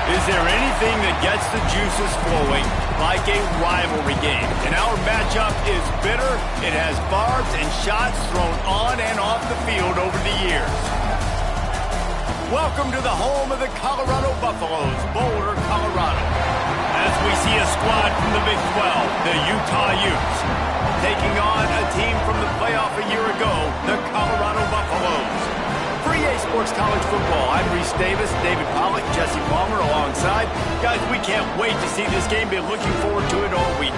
Is there anything that gets the juices flowing like a rivalry game? And our matchup is bitter. It has barbs and shots thrown on and off the field over the years. Welcome to the home of the Colorado Buffaloes, Boulder, Colorado. As we see a squad from the Big 12, the Utah Utes, taking on a team from the playoff a year ago, the Colorado Buffaloes. For EA Sports College Football, I'm Reese Davis, David Pollack, Jesse Palmer alongside. Guys, we can't wait to see this game. Been looking forward to it all week.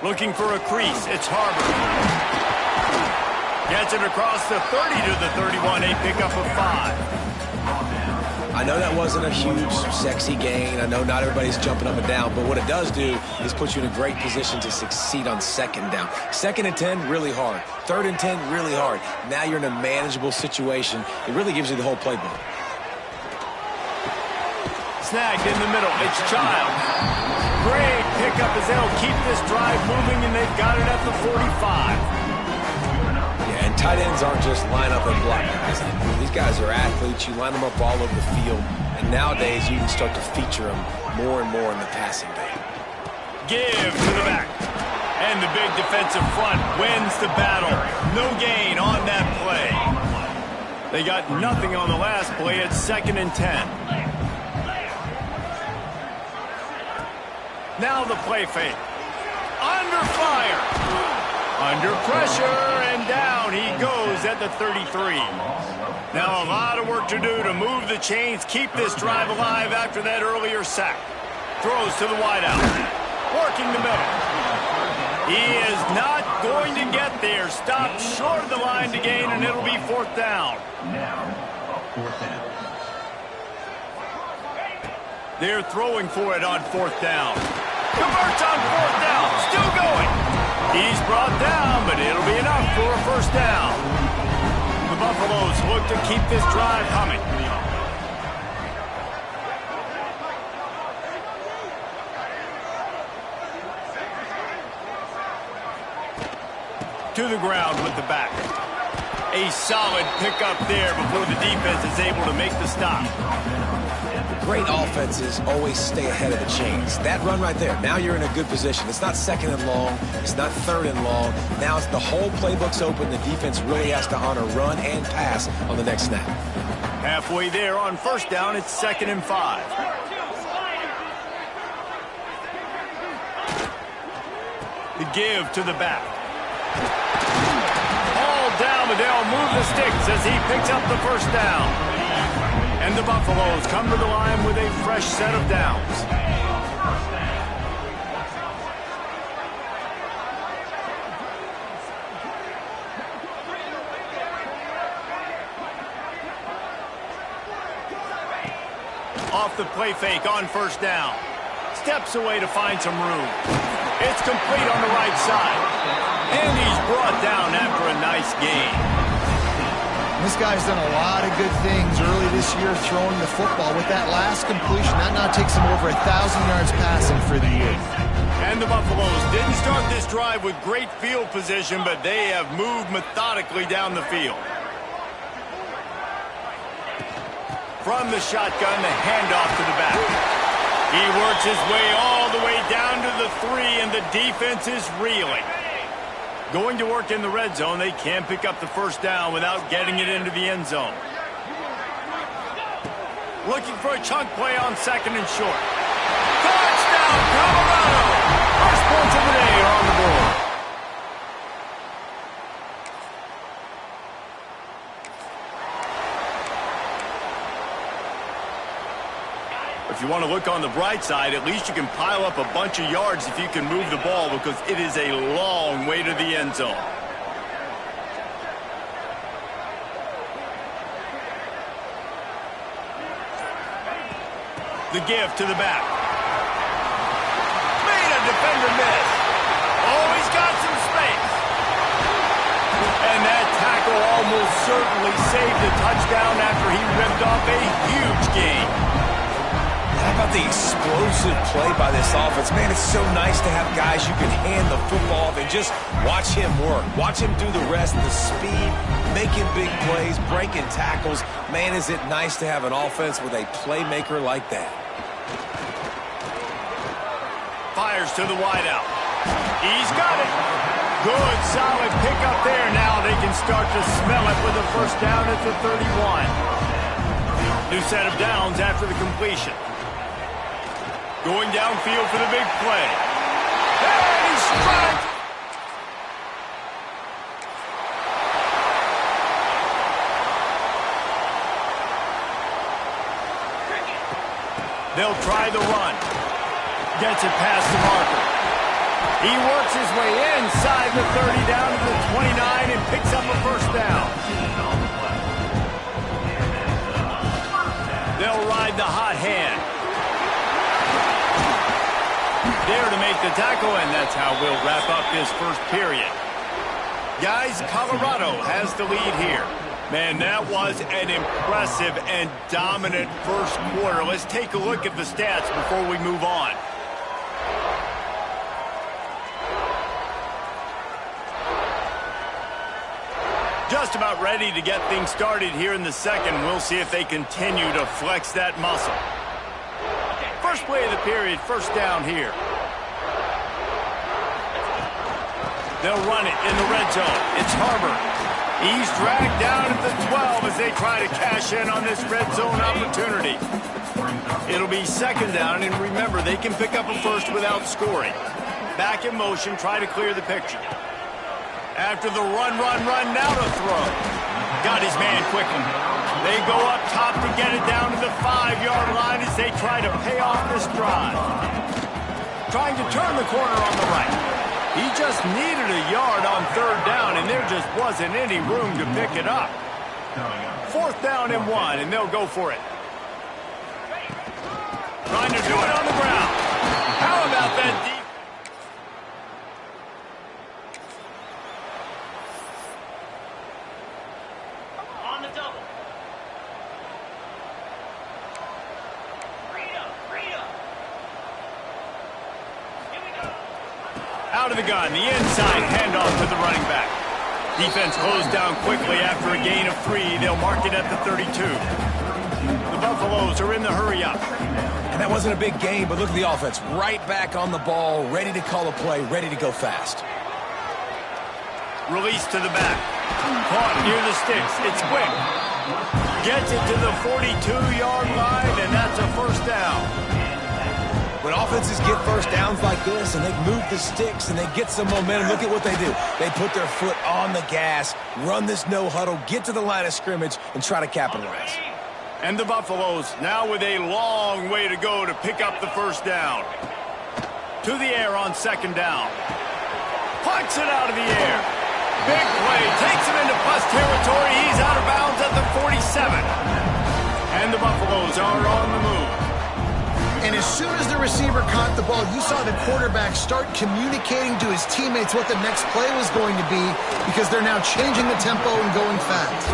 Looking for a crease, it's Harbor. Gets it across the 30 to the 31, a pickup of 5. I know that wasn't a huge, sexy gain. I know not everybody's jumping up and down, but what it does do is put you in a great position to succeed on second down. 2nd and 10, really hard. 3rd and 10, really hard. Now you're in a manageable situation. It really gives you the whole playbook. Snagged in the middle, it's Childs. Great pickup as they'll keep this drive moving, and they've got it at the 45. Yeah, and tight ends aren't just line up and block guys. These guys are athletes. You line them up all over the field, and nowadays you can start to feature them more and more in the passing game. Give to the back. And the big defensive front wins the battle. No gain on that play. They got nothing on the last play. It's 2nd and 10. Now the play fake. Under fire. Under pressure, and down he goes at the 33. Now a lot of work to do to move the chains, keep this drive alive after that earlier sack. Throws to the wideout. Working the middle. He is not going to get there. Stopped short of the line to gain, and it'll be 4th down. Now, 4th down. They're throwing for it on 4th down. Converts on 4th down. Still going. He's brought down, but it'll be enough for a 1st down. The Buffaloes look to keep this drive humming. To the ground with the back. A solid pickup there before the defense is able to make the stop. Great offenses always stay ahead of the chains. That run right there, now you're in a good position. It's not 2nd and long. It's not 3rd and long. Now it's the whole playbook's open. The defense really has to honor run and pass on the next snap. Halfway there on 1st down, it's 2nd and 5. The give to the back. All down, but they'll move the sticks as he picks up the 1st down. And the Buffaloes come to the line with a fresh set of downs. Off the play fake on 1st down. Steps away to find some room. It's complete on the right side. And he's brought down after a nice gain. This guy's done a lot of good things early this year throwing the football. With that last completion, that now takes him over 1,000 yards passing for the year. And the Buffaloes didn't start this drive with great field position, but they have moved methodically down the field. From the shotgun, the handoff to the back. He works his way all the way down to the 3, and the defense is reeling. Going to work in the red zone. They can't pick up the 1st down without getting it into the end zone. Looking for a chunk play on 2nd and short. Touchdown, Colorado! First points of the day are on the board. If you want to look on the bright side, at least you can pile up a bunch of yards if you can move the ball, because it is a long way to the end zone. The give to the back. defender miss. Oh, he's got some space. And that tackle almost certainly saved a touchdown after he ripped off a huge gain. How about the explosive play by this offense? Man, it's so nice to have guys you can hand the football off and just watch him work. Watch him do the rest, the speed, making big plays, breaking tackles. Man, is it nice to have an offense with a playmaker like that. Fires to the wideout. He's got it. Good, solid pickup there. Now they can start to smell it with a first down at the 31. New set of downs after the completion. Going downfield for the big play. And he strikes. They'll try the run. Gets it past the marker. He works his way inside the 30 down to the 29 and picks up a first down. They'll ride the hot hand. There to make the tackle, and that's how we'll wrap up this first period. Guys, Colorado has the lead here. Man, that was an impressive and dominant first quarter. Let's take a look at the stats before we move on. Just about ready to get things started here in the second. We'll see if they continue to flex that muscle. First play of the period, first down here. They'll run it in the red zone. It's Harbor. He's dragged down at the 12 as they try to cash in on this red zone opportunity. It'll be second down, and remember, they can pick up a first without scoring. Back in motion, try to clear the picture. After the run, now to throw. Got his man quickly. They go up top to get it down to the 5-yard line as they try to pay off this drive. Trying to turn the corner on the right. He just needed a yard on third down, and there just wasn't any room to pick it up. Fourth down and 1, and they'll go for it. Trying to do it on the ground. How about that deep? On the double. Rita. Here we go. Out of the gun, the inside handoff to the running back. Defense closed down quickly after a gain of 3. They'll mark it at the 32. The Buffaloes are in the hurry up. And that wasn't a big gain, but look at the offense. Right back on the ball, ready to call a play, ready to go fast. Release to the back. Caught near the sticks. It's quick. Gets it to the 42-yard line, and that's a first down. When offenses get first downs like this and they move the sticks and they get some momentum, look at what they do. They put their foot on the gas, run this no huddle, get to the line of scrimmage, and try to capitalize. And the Buffaloes now with a long way to go to pick up the first down. To the air on second down. Plucks it out of the air. Big play. Takes him into plus territory. He's out of bounds at the 47. And the Buffaloes are on the move. And as soon as the receiver caught the ball, you saw the quarterback start communicating to his teammates what the next play was going to be because they're now changing the tempo and going fast.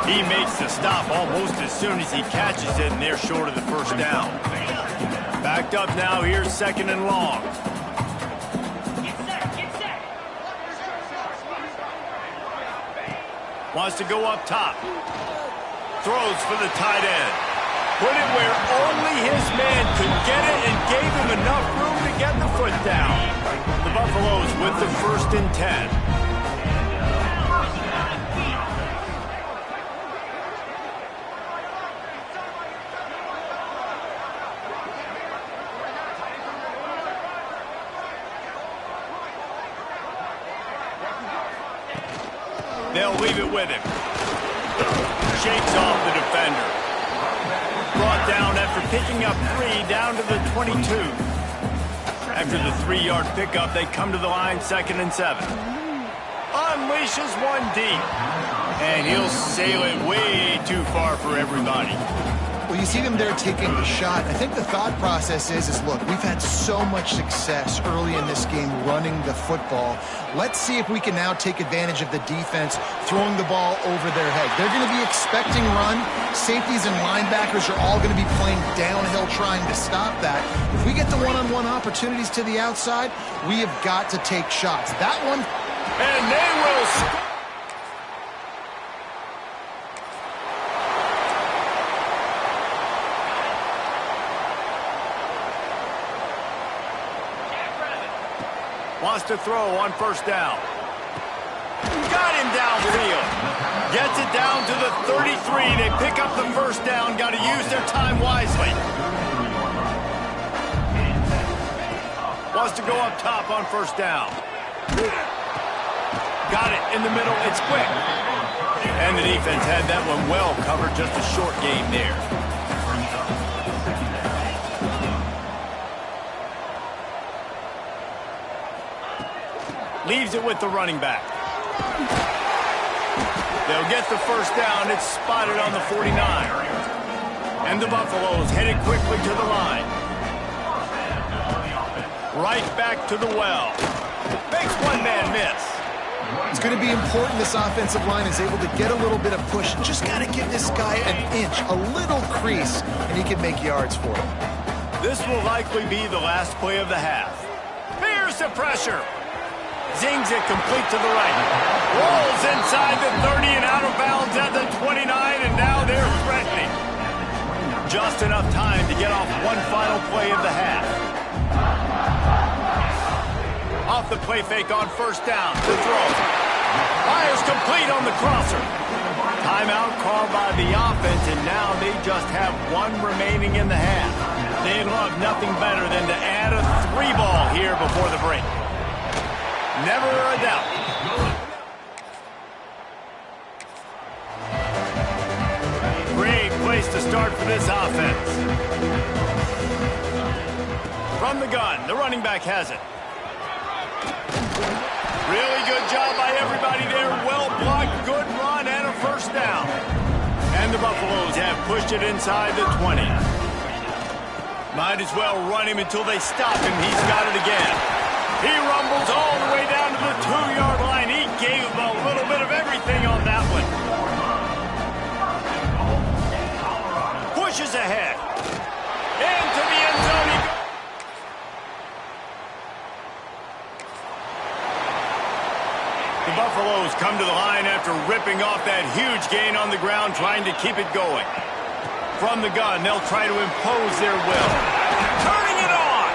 He makes the stop almost as soon as he catches it, and they're short of the first down. Backed up now, here's second and long. Get set. Wants to go up top. Throws for the tight end. Put it where only his man could get it and gave him enough room to get the foot down. The Buffaloes with the first and 10. They'll leave it with him. Shakes off the defender. Brought down after picking up 3 down to the 22. After the 3-yard pickup, they come to the line, second and 7. Unleashes one deep. And he'll sail it way too far for everybody. Well, you see them there taking the shot. I think the thought process is look, we've had so much success early in this game running the football. Let's see if we can now take advantage of the defense throwing the ball over their head. They're going to be expecting run. Safeties and linebackers are all going to be playing downhill trying to stop that. If we get the one-on-one opportunities to the outside, we have got to take shots. That one... And they will score. Wants to throw on first down. Got him downfield. Gets it down to the 33. They pick up the first down. Got to use their time wisely. Wants to go up top on first down. Got it in the middle. It's quick. And the defense had that one well covered. Just a short game there. Leaves it with the running back. They'll get the first down. It's spotted on the 49. And the Buffaloes headed quickly to the line. Right back to the well. Makes one man miss. It's going to be important this offensive line is able to get a little bit of push. Just got to give this guy an inch, a little crease, and he can make yards for him. This will likely be the last play of the half. Here's the pressure. Zings it complete to the right. Rolls inside the 30 and out of bounds at the 29, and now they're threatening. Just enough time to get off one final play of the half. Off the play fake on first down. To throw. Fires complete on the crosser. Timeout called by the offense, and now they just have one remaining in the half. They'd love nothing better than to add a 3-ball here before the break. Never a doubt. Great place to start for this offense. From the gun, the running back has it. Really good job by everybody there. Well blocked, good run, and a first down. And the Buffaloes have pushed it inside the 20. Might as well run him until they stop him. He's got it again. He rumbles all the way down to the 2-yard line. He gave a little bit of everything on that one. Pushes ahead. Into the end zone. The Buffaloes come to the line after ripping off that huge gain on the ground, trying to keep it going. From the gun, they'll try to impose their will. Turning it on.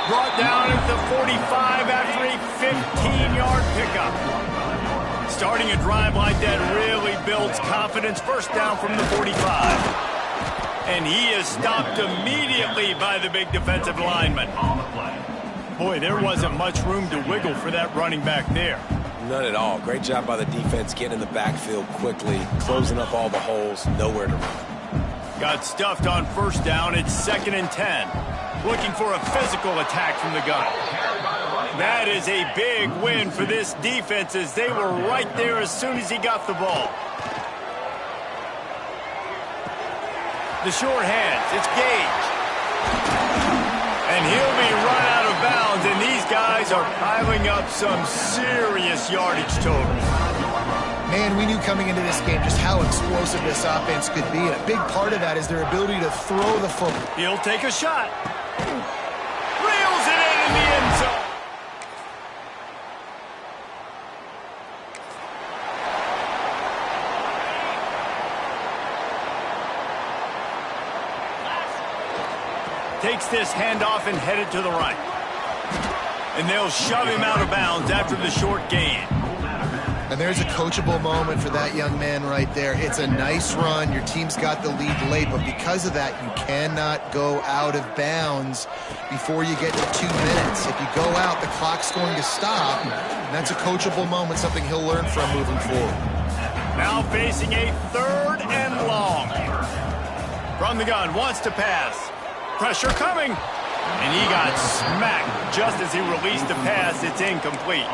Brought down at the 45 after a 15-yard pickup. Starting a drive like that really builds confidence. First down from the 45. And he is stopped immediately by the big defensive lineman. Boy, there wasn't much room to wiggle for that running back there. None at all. Great job by the defense getting in the backfield quickly, closing up all the holes, nowhere to run. Got stuffed on first down. It's 2nd and 10. Looking for a physical attack from the gun. That is a big win for this defense as they were right there as soon as he got the ball. The short hands, it's Gage. And he'll be run out of bounds, and these guys are piling up some serious yardage totals. Man, we knew coming into this game just how explosive this offense could be, and a big part of that is their ability to throw the football. He'll take a shot. Reels it in the end zone. Takes this handoff and headed to the right. And they'll shove him out of bounds after the short gain. And there's a coachable moment for that young man right there. It's a nice run. Your team's got the lead late, but because of that, you cannot go out of bounds before you get to 2 minutes. If you go out, the clock's going to stop. And that's a coachable moment, something he'll learn from moving forward. Now facing a 3rd and long. From the gun, wants to pass. Pressure coming. And he got smacked just as he released the pass. It's incomplete.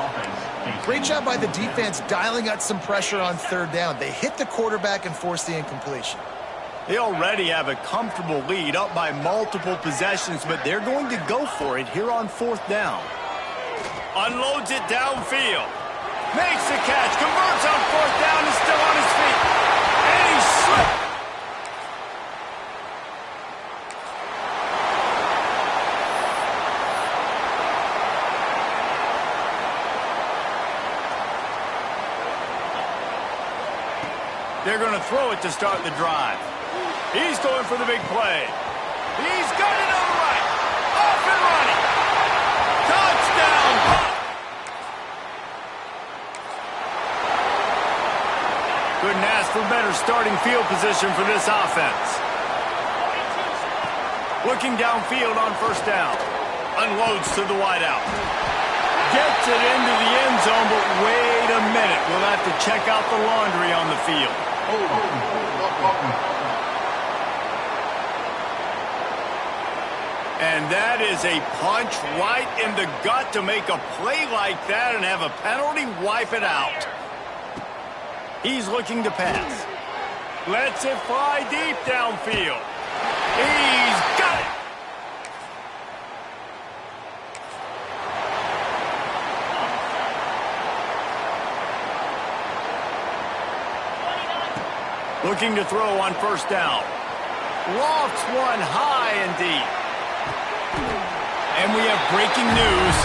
Great job by the defense dialing out some pressure on 3rd down. They hit the quarterback and forced the incompletion. They already have a comfortable lead up by multiple possessions, but they're going to go for it here on 4th down. Unloads it downfield. Makes the catch. Converts on 4th down and still on his feet. And he slipped. They're going to throw it to start the drive. He's going for the big play. He's got it on the right. Off and running. Touchdown. Couldn't ask for better starting field position for this offense. Looking downfield on 1st down. Unloads to the wideout. Gets it into the end zone, but wait a minute. We'll have to check out the laundry on the field. And that is a punch right in the gut to make a play like that and have a penalty wipe it out. He's looking to pass. Lets it fly deep downfield. He's got it. Looking to throw on 1st down. Lofts one high and deep. And we have breaking news.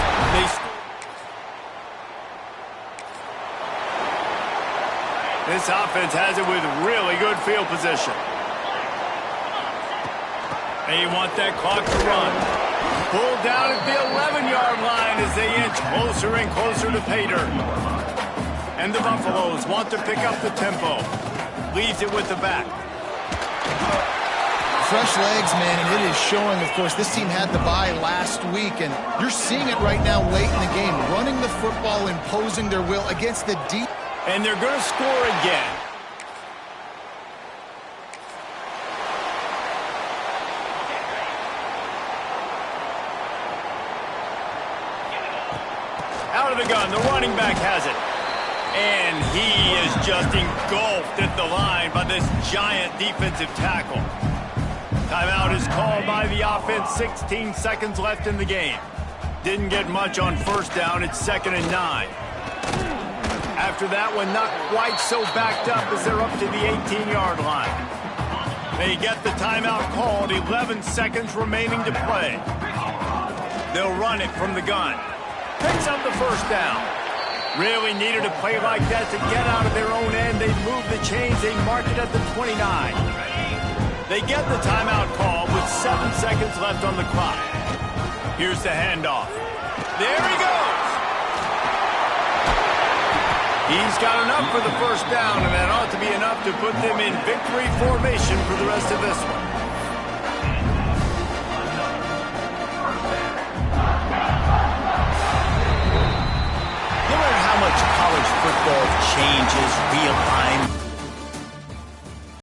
This offense has it with really good field position. They want that clock to run. Pulled down at the 11-yard line as they inch closer and closer to pay dirt. And the Buffaloes want to pick up the tempo. Leaves it with the back. Fresh legs, man, and it is showing, of course. This team had the bye last week, and you're seeing it right now late in the game. Running the football, imposing their will against the deep. And they're going to score again. Out of the gun, the running back has it. And he is just engulfed at the line by this giant defensive tackle. Timeout is called by the offense. 16 seconds left in the game. Didn't get much on 1st down. It's 2nd and 9. After that one, not quite so backed up as they're up to the 18-yard line. They get the timeout called. 11 seconds remaining to play. They'll run it from the gun. Picks up the 1st down. Really needed a play like that to get out of their own end. They move the chains. They mark it at the 29. They get the timeout call with 7 seconds left on the clock. Here's the handoff. There he goes. He's got enough for the 1st down, and that ought to be enough to put them in victory formation for the rest of this one. College football changes real life.